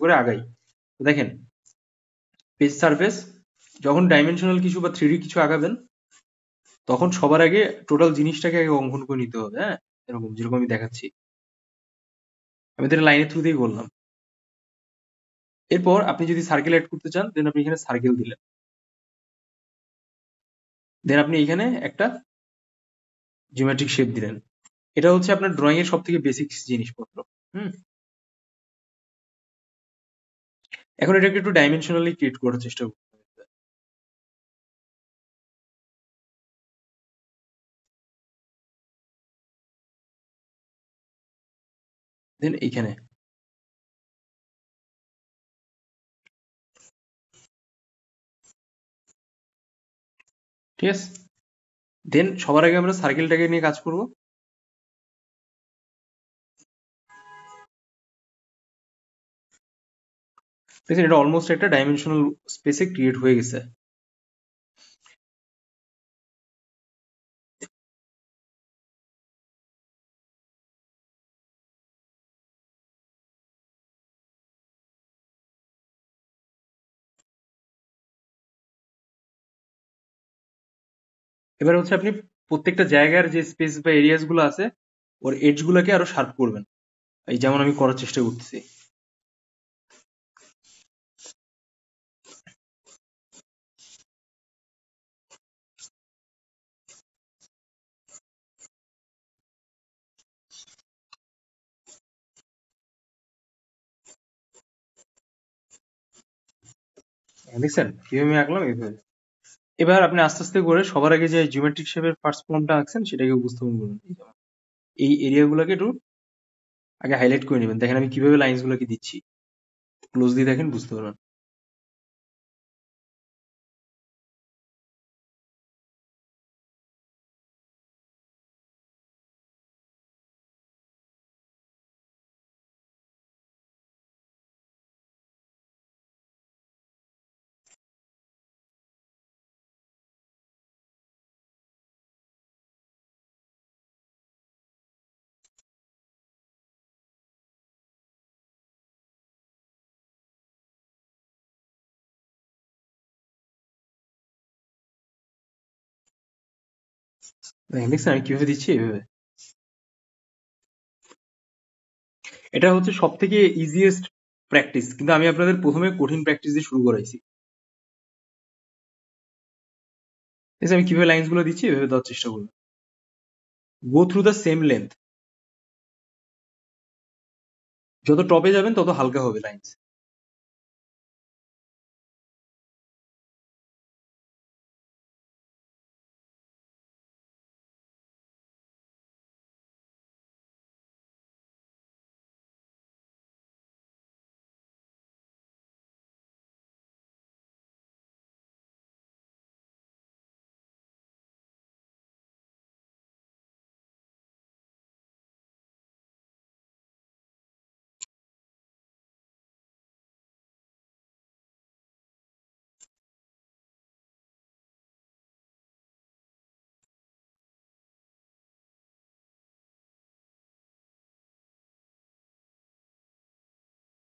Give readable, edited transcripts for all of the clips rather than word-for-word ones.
করে আগাই। দেখেন পেজ সারফেস যখন ডাইমেনশনাল কিছু বা 3D কিছু আগাবেন তখন সবার আগে টোটাল জিনিসটাকে আগে অঙ্কন করে নিতে হবে। হ্যাঁ, এরকম যেরকম আমি দেখাচ্ছি, আমি তো লাইনের থ্রুতেই বললাম। এরপর আপনি যদি সার্কেল অ্যাড করতে চান দেন আপনি এখানে সার্কেল দিলেন, দেন আপনি এখানে একটা জিওমেট্রিক শেপ দিলেন। এটা হচ্ছে আপনার ড্রয়িং এর সব থেকে বেসিক জিনিসপত্র। হুম, এখন এটাকে একটু ডাইমেনশনালি ক্রিয়েট করার চেষ্টা করুন। দেন এইখানে ঠিক আছে, দেন সবার আগে আমরা সার্কেলটাকে নিয়ে কাজ করব। দেখছেন এটা অলমোস্ট একটা ডাইমেনশনাল স্পেসে ক্রিয়েট হয়ে গেছে। এবার হচ্ছে আপনি প্রত্যেকটা জায়গার যে স্পেস বা এরিয়াস গুলো আছে ওর এডজ গুলোকে আরো শার্প করবেন, এই যেমন আমি করার চেষ্টা করতেছি। দেখছেন কিভাবে আমি আঁকলাম এইভাবে। এবার আপনি আস্তে আস্তে করে সবার আগে যে জিওমেট্রিক শেপের ফার্স্ট ফর্মটা আঁকছেন সেটাকে উপস্থাপন করুন। এই এরিয়া গুলোকে একটু আগে হাইলাইট করে নেবেন। দেখেন আমি কিভাবে লাইনস গুলোকে দিচ্ছি, ক্লোজলি দেখেন বুঝতে পারবেন। দেখেন দেখছেন আমি কিভাবে দিচ্ছি এইভাবে। এটা হচ্ছে সব থেকে ইজিয়েস্ট প্র্যাকটিস, কিন্তু আমি আপনাদের প্রথমে কঠিন প্র্যাকটিস দিয়ে শুরু করাইছি। ঠিক আছে, আমি কিভাবে লাইনস গুলো দিচ্ছি এভাবে দেওয়ার চেষ্টা করুন। Go through the same length, যত টপে যাবেন তত হালকা হবে লাইনস।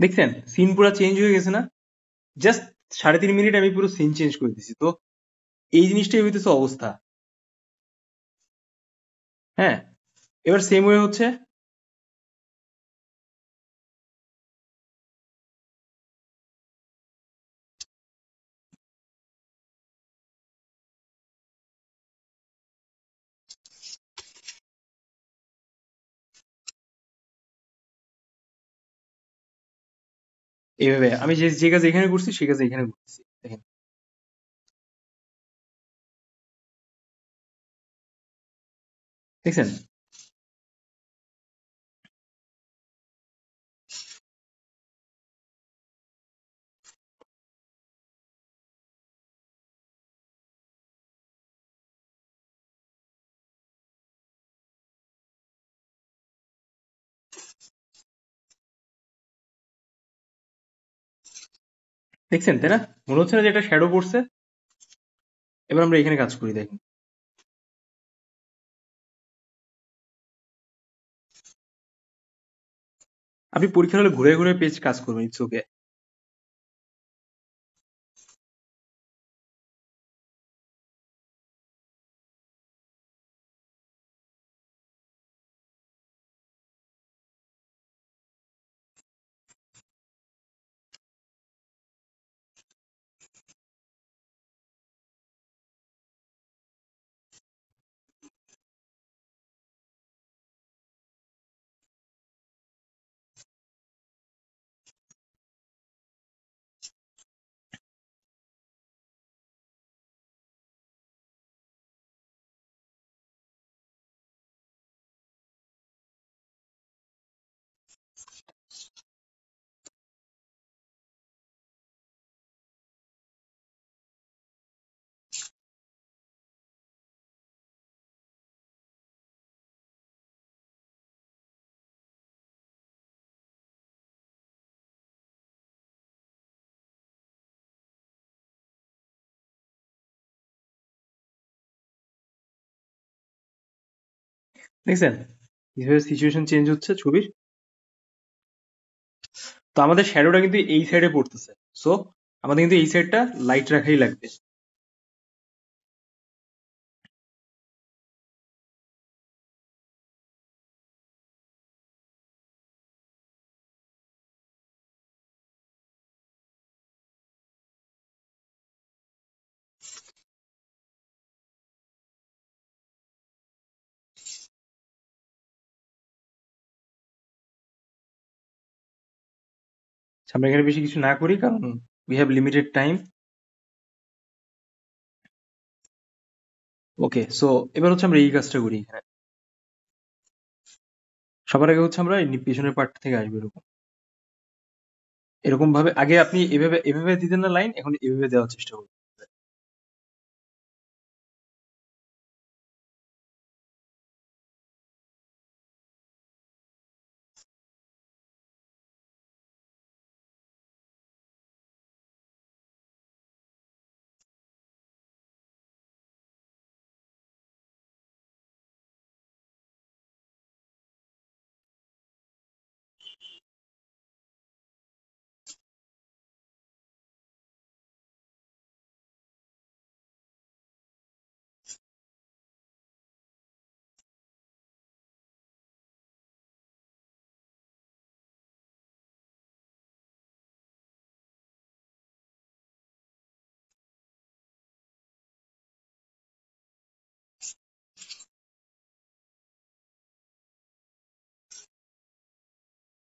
দেখছেন সিন পুরো চেঞ্জ হয়ে গেছে না? জাস্ট 3.5 মিনিট আমি পুরো সিন চেঞ্জ করে দিছি। তো এই জিনিসটাই হইতেছে অবস্থা। হ্যাঁ, এবার সেম ওয়ে হচ্ছে এইভাবে আমি যে যে কাজ এখানে করছি সেই কাজ এখানে করতেছি। দেখেন দেখছেন দেখছেন তাই না? মনে হচ্ছে না যে এটা শ্যাডো পড়ছে? এবার আমরা এখানে কাজ করি দেখেন। আপনি পরীক্ষার হলে ঘুরে ঘুরে পেজ কাজ করবেন, ইটস ওকে। দেখছেন কিভাবে সিচুয়েশন চেঞ্জ হচ্ছে ছবির। তো আমাদের শ্যাডোটা কিন্তু এই সাইডে পড়তেছে, সো আমাদের কিন্তু এই সাইডটা লাইট রাখাই লাগবে। আমরা এখানে বেশি কিছু না করি, কারণ we have limited time. Okay, so এবার হচ্ছে আমরা এই কাজটা করি এখানে। সবার আগে হচ্ছে আমরা এই পেছনের পার্ট থেকে আসবো এরকম, এরকম ভাবে আগে আপনি এভাবে এভাবে দিতেন না লাইন, এখন এভাবে দেওয়ার চেষ্টা করুন।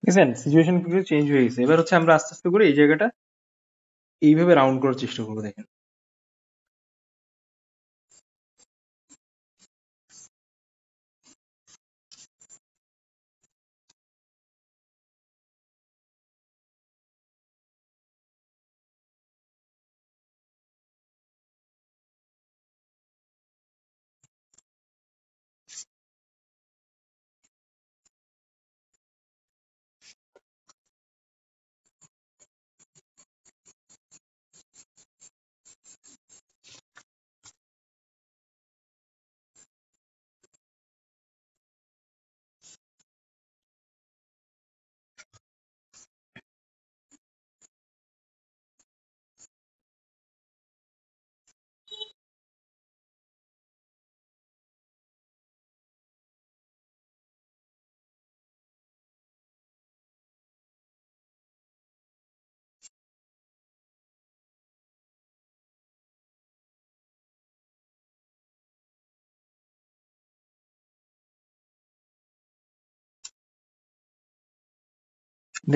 বুঝছেন সিচুয়েশন কিন্তু চেঞ্জ হয়ে গেছে। এবার হচ্ছে আমরা আস্তে আস্তে করে এই জায়গাটা এইভাবে রাউন্ড করার চেষ্টা করবো। দেখেন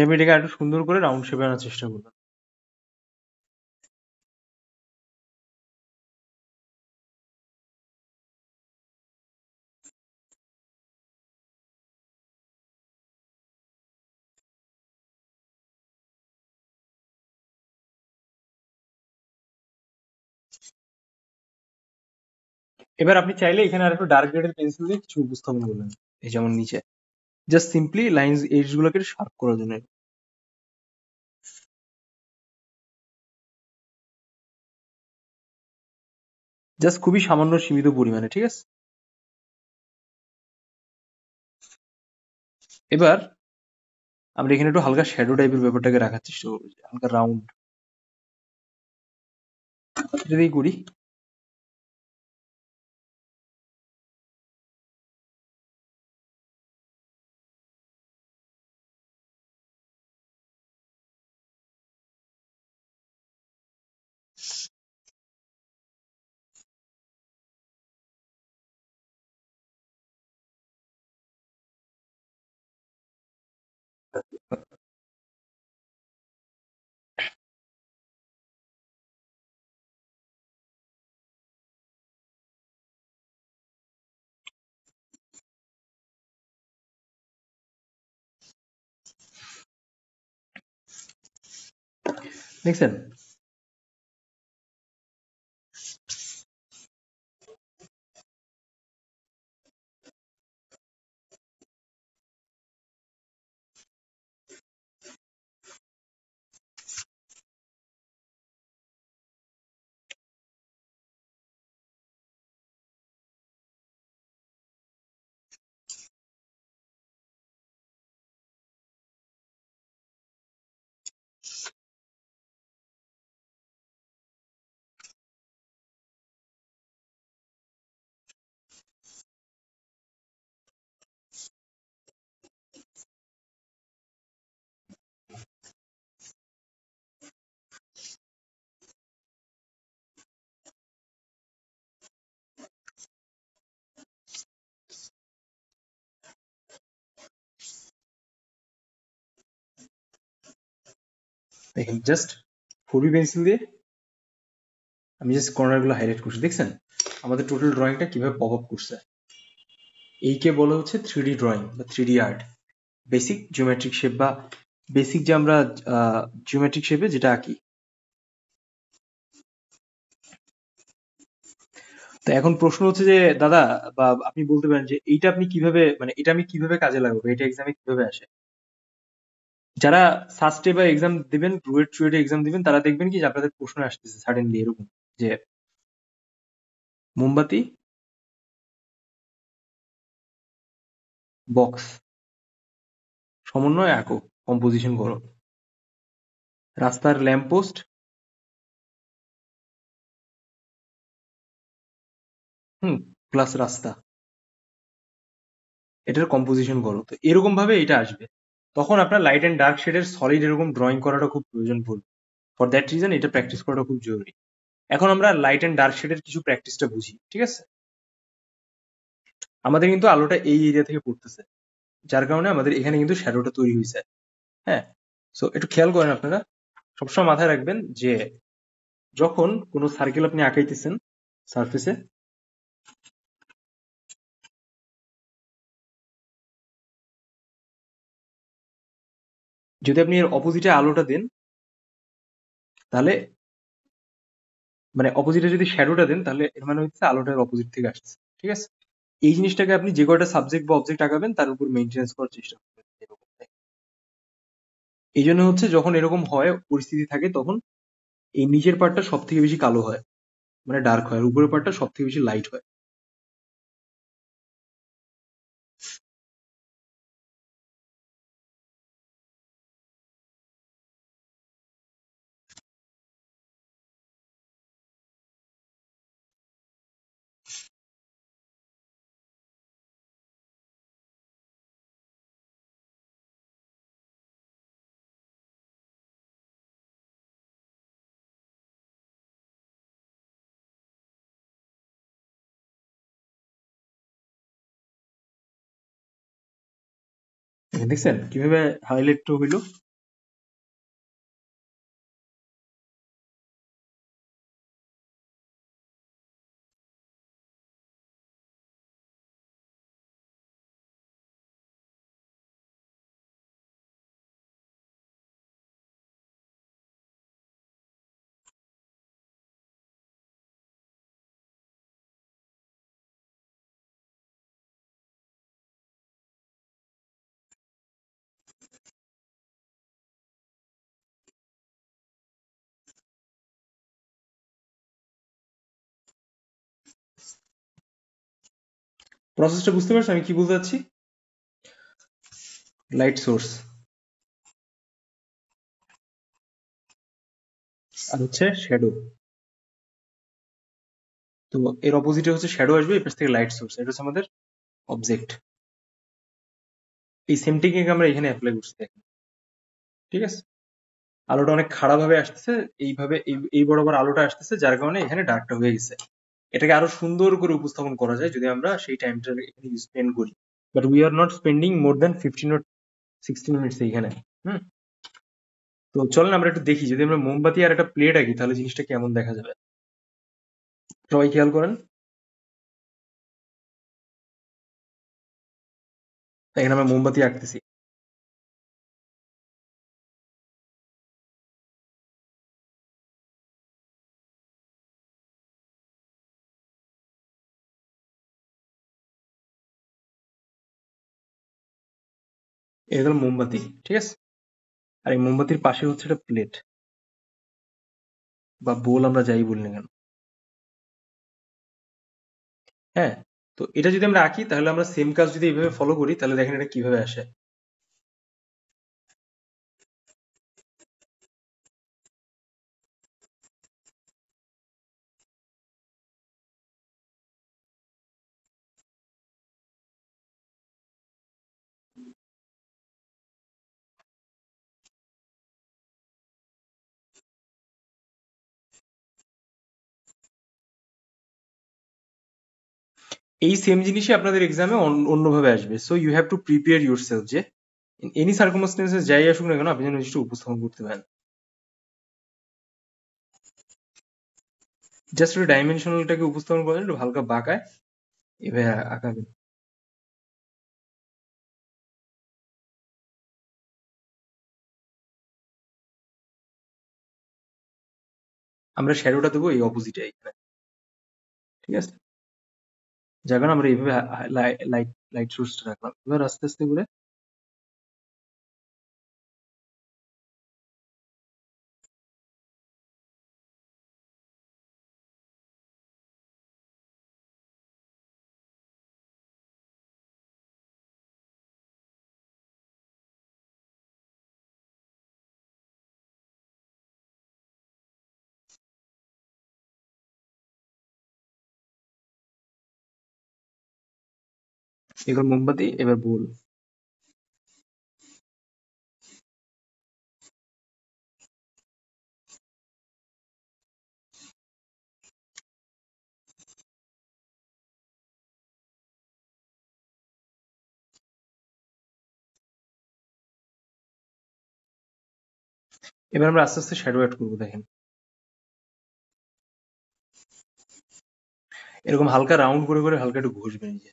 আপনি এটাকে একটু সুন্দর করে রাউন্ড শেপে আনার চেষ্টা করবেন। এবার আপনি চাইলে এখানে আর একটু ডার্ক গ্রেডের পেন্সিল দিয়ে কিছু উপস্থাপন করবেন, এই যেমন নিচে জাস্ট সিম্পলি লাইনস এজ গুলোকে শার্প করার জন্য। জাস্ট খুবই সামান্য সীমিত পরিমাণে, ঠিক আছে। এবার আমরা এখানে একটু হালকা শ্যাডো টাইপের ব্যাপারটাকে রাখার চেষ্টা করবো, যে হালকা রাউন্ড এটা দিয়েই করি। দেখছেন দেখেন জাস্ট 4B পেন্সিল দিয়ে আমি জাস্ট কর্নার গুলো হাইলাইট করছি, দেখছেন আমাদের টোটাল ড্রয়িংটা কিভাবে পপ আপ করছে। এইকে বলা হচ্ছে 3D ড্রয়িং বা 3D art. Basic geometric shape বা বেসিক যে আমরা জিওমেট্রিক শেপে যেটা আঁকি। তো এখন প্রশ্ন হচ্ছে যে দাদা বা আপনি বলতে পারেন যে এইটা আপনি কিভাবে, মানে এটা আমি কিভাবে কাজে লাগাবো, এটা এক্সামে কিভাবে আসে। যারা সাস্টে বা এক্সাম দিবেন, রুয়েট টুয়েটে এক্সাম দিবেন, তারা দেখবেন কি যে আপনাদের প্রশ্ন আসতেছে সাডেনলি এরকম যে মোমবাতি বক্স সমন্বয় আঁকো, কম্পোজিশন করো। রাস্তার ল্যাম্পপোস্ট প্লাস রাস্তা, এটার কম্পোজিশন করো। তো এরকম ভাবে এটা আসবে। তখন আপনার লাইট এন্ড ডার্ক শেডের সলিড এরকম ড্রয়িং করাটা খুব প্রয়োজন পড়বে। ফর দ্যাট রিজন এটা প্র্যাকটিস করাটা খুব জরুরি। এখন আমরা লাইট এন্ড ডার্ক শেডের কিছু প্র্যাকটিসটা বুঝি, ঠিক আছে। আমাদের কিন্তু আলোটা এই এরিয়া থেকে পড়তেছে, যার কারণে আমাদের এখানে কিন্তু শ্যাডোটা তৈরি হয়েছে। হ্যাঁ, সো একটু খেয়াল করেন আপনারা, সবসময় মাথায় রাখবেন যে যখন কোনো সার্কেল আপনি আঁকাইতেছেন সারফেসে, যদি আপনি এর অপোজিটে আলোটা দেন, তাহলে মানে অপোজিটে যদি শ্যাডোটা দেন, তাহলে এর মানে হচ্ছে আলোটার অপোজিট থেকে আসছে, ঠিক আছে। এই জিনিসটাকে আপনি যে কয়টা সাবজেক্ট বা অবজেক্ট আঁকাবেন তার উপর মেনটেন্স করার চেষ্টা করবেন। এই জন্য হচ্ছে যখন এরকম হয় পরিস্থিতি থাকে, তখন এই নিচের পার্টটা সব থেকে বেশি কালো হয়, মানে ডার্ক হয়, আর উপরের পার্টটা সব থেকে বেশি লাইট হয়। দেখছেন কিভাবে হাইলাইট হইলো। প্রসেসটা বুঝতে পারছেন আমি কি বলতে চাচ্ছি। লাইট সোর্স আর হচ্ছে শ্যাডো। তো এর অপোজিটে হচ্ছে শ্যাডো আসবে, এই পাশ থেকে লাইট সোর্স, এটা হচ্ছে আমাদের অবজেক্ট। এই সেম টেকনিক আমরা এখানে অ্যাপ্লাই করছি দেখেন, ঠিক আছে। আলোটা অনেক খাড়া ভাবে আসতেছে, এইভাবে এই বরাবর আলোটা আসতেছে, যার কারণে এখানে ডার্কটা হয়ে গেছে। এটাকে আরো সুন্দর করে উপস্থাপন করা যায় যদি আমরা সেই টাইমটা এখানে স্পেন্ড করি, but we are not spending more than 15 or 16 minutes এইখানে। হুম, তো চলেন আমরা একটু দেখি, যদি আমরা মোমবাতি আর একটা প্লেট আঁকি তাহলে জিনিসটা কেমন দেখা যাবে। সবাই খেয়াল করেন, এখানে আমরা মোমবাতি আঁকতেছি। এটা হলো মোমবাতি, ঠিক আছে। আর এই মোমবাতির পাশে হচ্ছে একটা প্লেট বা বোল, আমরা যাই বলি না কেন। হ্যাঁ, তো এটা যদি আমরা আঁকি তাহলে আমরা সেম কাজ যদি এইভাবে ফলো করি, তাহলে দেখেন এটা কিভাবে আসে। এই সেম জিনিসই আপনাদের এক্সামে অন্যভাবে আসবে। So you have to prepare yourself যে এনি সার্কমস্টেন্সেস যাই আসুক না কেন আপনি যেন জিনিসটা উপস্থাপন করতে পারেন। জাস্ট একটু ডাইমেনশনালটাকে উপস্থাপন করেন, একটু হালকা বাঁকায় এভাবে আঁকাবেন। আমরা শ্যাডোটা দেবো এই অপোজিটে এখানে, ঠিক আছে? যার কারণে আমরা এইভাবে লাইট লাইট সোর্সটা রাখলাম। এবার আস্তে আস্তে করে এবার মোমবাতি, এবার বোল। এবার আমরা আস্তে আস্তে শ্যাডো অ্যাড করবো, দেখেন এরকম হালকা রাউন্ড করে করে হালকা একটু ঘষবেন এই যে,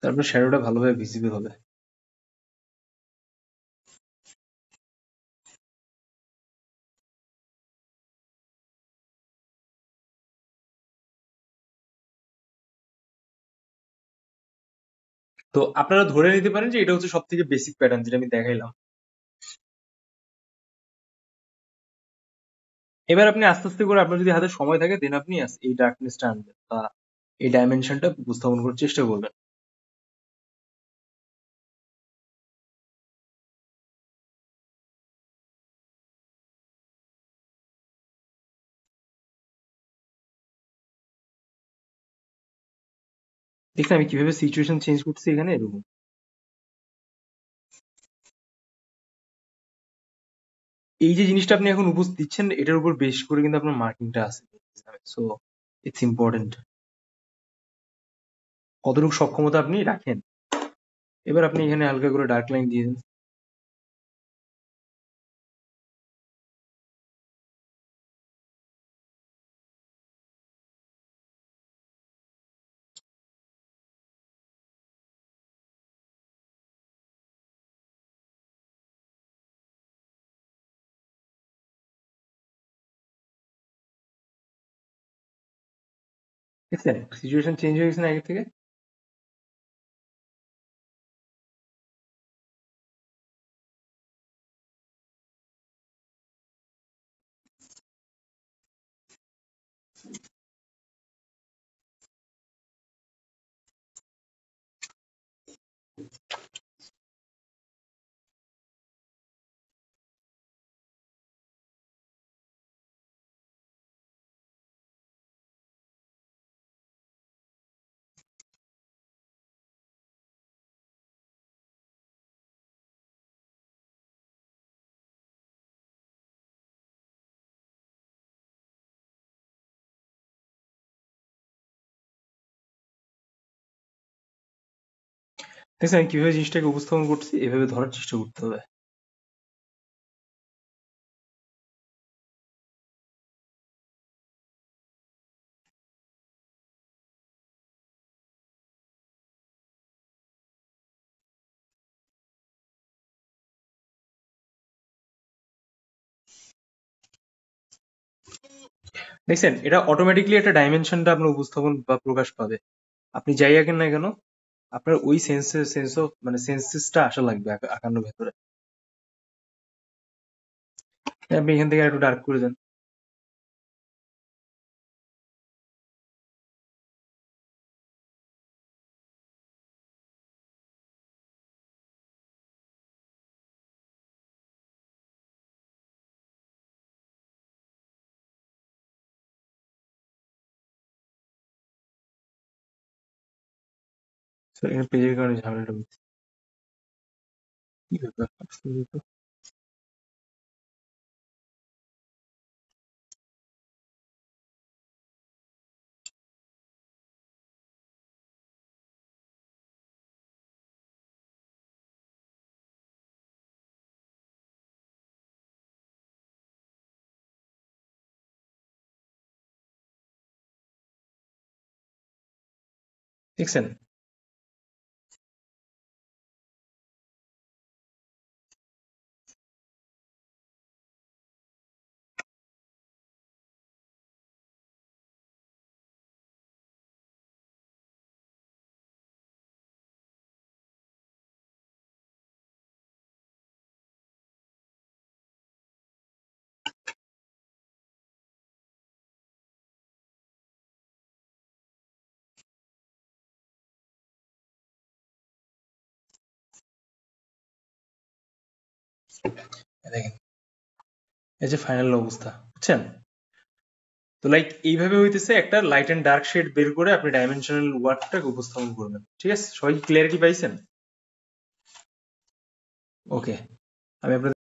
তারপর শ্যাডোটা ভালোভাবে ভিজিবল হবে। তো আপনারা ধরে নিতে পারেন যে এটা হচ্ছে সব থেকে বেসিক প্যাটার্ন যেটা আমি দেখাইলাম। এবার আপনি আস্তে আস্তে করে, আপনার যদি হাতে সময় থাকে দেন আপনি এই ডার্কনেসটা আনবেন বা এই ডাইমেনশনটা উপস্থাপন করার চেষ্টা করবেন। দেখলেন আমি কিভাবে সিচুয়েশন চেঞ্জ করতেছি এখানে, এরকম। এই যে জিনিসটা আপনি এখন উপস্থিত দিচ্ছেন এটার উপর বেশ করে কিন্তু আপনার মার্কিংটা আছে। সো ইটস ইম্পর্টেন্ট কতটুকু সক্ষমতা আপনি রাখেন। এবার আপনি এখানে হালকা করে ডার্ক লাইন দিয়ে দিন। দেখছেন সিচুয়েশন চেঞ্জ হয়ে গেছে না আগে থেকে? দেখছেন আমি কিভাবে জিনিসটাকে উপস্থাপন করছি, এভাবে ধরার চেষ্টা করতে হবে। দেখছেন এটা অটোমেটিকলি একটা ডাইমেনশনটা আপনার উপস্থাপন বা প্রকাশ পাবে। আপনি যাই আঁকেন না কেন, আপনার ওই সেন্স অফ মানে সেন্সেসটা আসা লাগবে আঁকানোর ভেতরে। আপনি এখান থেকে একটু ডার্ক করে দেন। So, এখানে পেজের কারণে ঝামেলাটা হচ্ছে। কি ব্যাপার? আশ্চর্য তো। দেখছেন? দেখেন এই যে ফাইনাল অবস্থা, বুঝছেন? তো লাইক এইভাবে হইতেছে একটা লাইট এন্ড ডার্ক শেড বের করে আপনি ডাইমেনশনাল ওয়ার্কটাকে উপস্থাপন করবেন। ঠিক আছে, সবাই ক্লিয়ারিটি পাইছেন? ওকে, আমি আপনাদের